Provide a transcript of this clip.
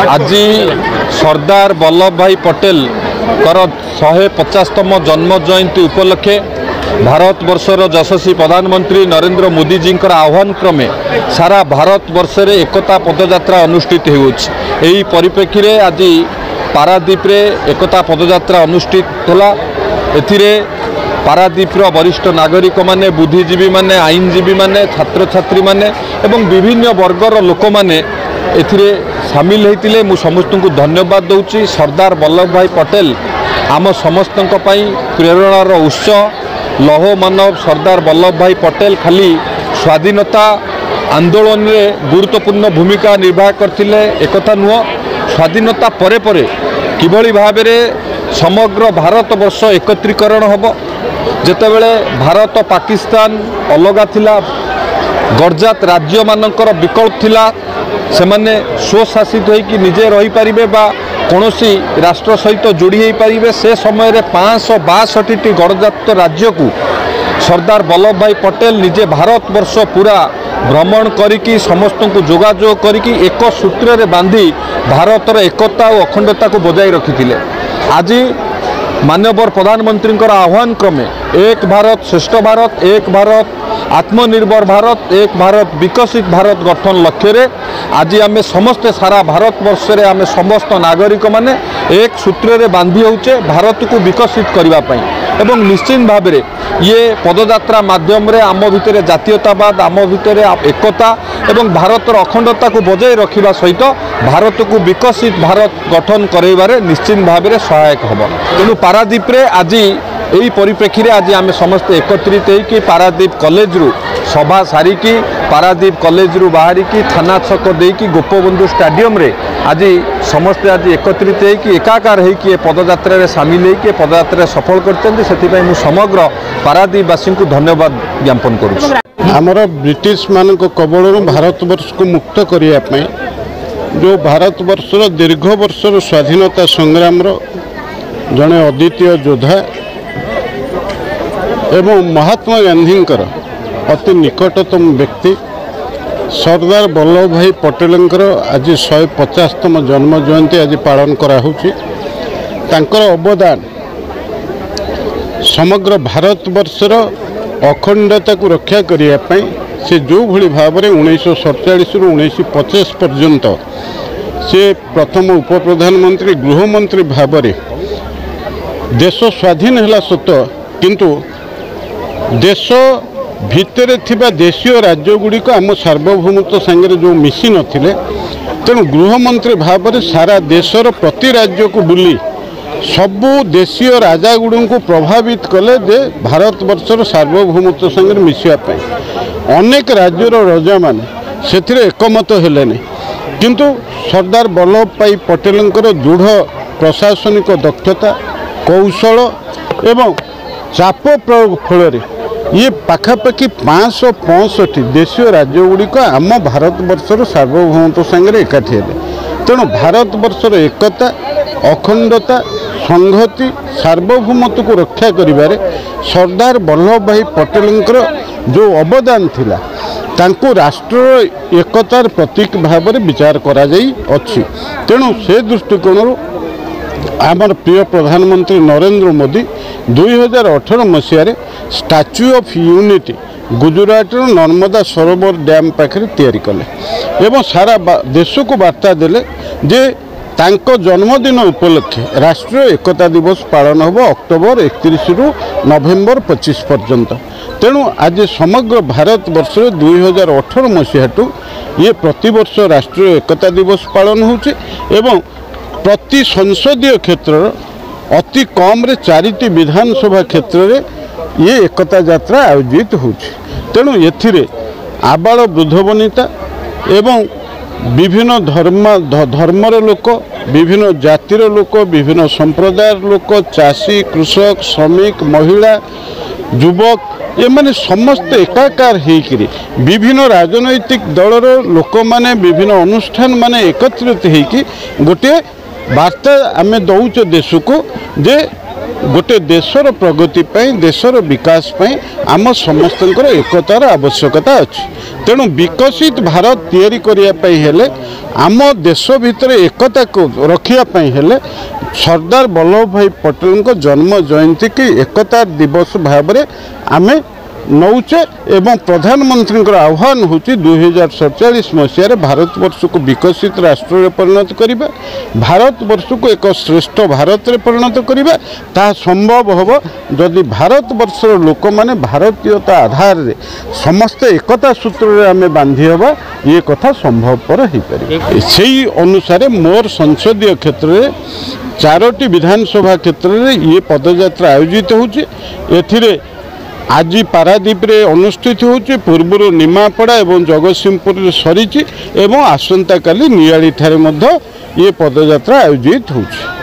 आज सरदार वल्लभ भाई पटेल कर 150तम जन्म जयंती उपलक्षे भारत वर्षर यशस्वी प्रधानमंत्री नरेंद्र मोदी जी आह्वान क्रमे सारा भारत वर्ष रे एकता पदयात्रा अनुष्ठित होई परिप्रेक्षी रे आज पारादीप रे एकता पदयात्रा अनुष्ठित होला। एथिरे पारादीप वरिष्ठ नागरिक माने बुद्धिजीवी माने आईनजीवी माने छात्र छात्री माने एवं विभिन्न वर्गर लोक माने एथिरे सामिल होइतिले। मु समस्त को धन्यवाद दूची। सरदार वल्लभ भाई पटेल आम समस्त प्रेरणार उत्स लौह मानव सरदार वल्लभ भाई पटेल खाली स्वाधीनता आंदोलन में गुरुत्वपूर्ण भूमिका निर्वाह करथिले एकथा नुह। स्वाधीनता परे परे किभली भाव में समग्र भारत वर्ष एकत्रीकरण होब, जेतेबेले भारत पाकिस्तान अलगा थिला, गरजात राज्य मानकर विकल्प थिला, सेमाने स्वशासित होइकि निजे रही पारिबे बा कौनसी राष्ट्र सहित जोड़ी हो पारे। से समय रे 562टी गणजात राज्य को सरदार वल्लभ भाई पटेल निजे भारत वर्ष पूरा भ्रमण करिकी समस्त को जोगाजोग करिकी एक सूत्र रे बांधी भारतर एकता और अखंडता को बजाय रखिथिले। आज माननीय प्रधानमंत्री आह्वान क्रमे एक भारत श्रेष्ठ भारत, एक भारत आत्मनिर्भर भारत, एक भारत विकसित भारत गठन लक्ष्य रे आज आम समस्ते सारा भारत वर्ष रे आम समस्त नागरिक माने एक सूत्र रे बांधी होचे भारत को विकसित करबा पई। एवं निश्चित भाव में ये पदयात्रा माध्यम रे आम भितर जातीयतावाद, आम भितर एकता एवं भारतर अखंडता को बजाय रखिबा सहित भारत को विकसित भारत गठन करैबारे निश्चित भाव में सहायक होब। तेणु पारादीप रे आज यही परिप्रेक्षी रे आज आम समस्त एकत्रित होइकि पारादीप कॉलेज रु सभा सारिकी पारादीप कॉलेज रु बाहरिकी थाना छक देकी गोपबंधु स्टेडियम रे आज समस्ते आज एकत्रित होइकि एकाकार होइकि ए पदयात्रा रे शामिल होइकि पदयात्रा सफल करछन्ति। सेतिपई मु समग्र पारादीपवासी को धन्यवाद ज्ञापन करूछि। आमर ब्रिटिश मान कबल भारत वर्ष को मुक्त करने जो भारत वर्षर दीर्घ वर्षर स्वाधीनता संग्राम जड़े अद्वितीय योद्धा एवं महात्मा गांधी अति निकटतम व्यक्ति सरदार वल्लभ भाई पटेल आज 150तम जन्म जयंती आज पालन कराहोछि। तांकर अवदान समग्र भारत वर्षर अखंडता को रक्षा करने से जो भली भाव में 1947 रु 1950 पर्यंत से प्रथम उप प्रधानमंत्री गृहमंत्री भाव में देश स्वाधीन है सत किंतु देश भितर थिबा देशीय राज्य गुड़िक आम सार्वभौमत्व सांगे जो मिसी नथिले तेणु गृहमंत्री भाव में सारा देशर प्रति राज्य को बुली सबू देशीय राजा गुड़ को प्रभावित कले जे भारत वर्षर सार्वभौमत्व संगे मिसापी। अनेक राज्यर राजा माने से एकमत हेलेनि किंतु सरदार वल्लभ भाई पटेल दृढ़ प्रशासनिक दक्षता कौशल एवं चाप प्रयोग फल ये पाखापाखि 565 देशीय राज्य गुड़िक आम भारत वर्षर सार्वभौमत्व संगे एकाठी हेले। तेणु भारत वर्षर एकता अखंडता संहति सार्वभौमत्व को रक्षा करिबारे सरदार वल्लभ भाई पटेल जो अवदान थिला तांको राष्ट्र एकतार प्रतीक भाव में विचार करा जाई अछि। तेणु से दृष्टिकोण आमर प्रिय प्रधानमंत्री नरेंद्र मोदी 2018 मसीह Statue of Unity Gujarat Narmada Sarovar dam पाखे तैयारी कले एवं सारा देश को वार्ता देले जे तांको जन्मदिन उपलक्षे राष्ट्रीय एकता दिवस पालन होब अक्टोबर 31 रु नवेम्बर 25 पर्यंत। तेणु आज समग्र भारत वर्ष 2018 मसीहा ये प्रतिवर्ष राष्ट्रीय एकता दिवस पालन होछि एवं प्रति संसदीय क्षेत्र अति कम रे 4टी विधानसभा क्षेत्र रे ये एकता यात्रा आयोजित होछि। तेणु एथिरे आबाल वृद्ध वनिता एवं विभिन्न धर्मर लोक विभिन्न जातिर लोक विभिन्न संप्रदाय लोक चाषी कृषक श्रमिक महिला युवक ये माने समस्त एकाकार होकर विभिन्न राजनैतिक दलर लोक माने विभिन्न अनुष्ठान माने एकत्रित होकर गोटे वार्ता आमे दौच देश को जे गोटे देशर प्रगति देशर विकास आम समस्तंकर एकतार आवश्यकता अच्छी। तेणु विकसित भारत तैयारी करने हेले आम देश भितर एकता को रखापी हेले सरदार वल्लभ भाई पटेल जन्म जयंती की एकता दिवस भाव में आमे नौचे एवं प्रधानमंत्री आह्वान हूँ 2047 मसीह भारत वर्ष को विकसित राष्ट्र में परिणत करिबा, भारत वर्ष को एक श्रेष्ठ भारत में परिणत करिबा। ता संभव हम जदि भारत वर्षर लोक माने भारतीयता आधार रे समस्त एकता सूत्र आम बांधी हवा ये कथा संभवपर हो पारे। से अनुसार मोर संसदीय क्षेत्र में 4टी विधानसभा क्षेत्र में ये पदयात्रा आयोजित होती। आज पारादीप रे अनुष्ठित होची, पूर्व निमापड़ा एवं जगतसिंहपुर सरी एवं आसंता काली नियाली ठारे मध्य ये पदयात्रा आयोजित होची।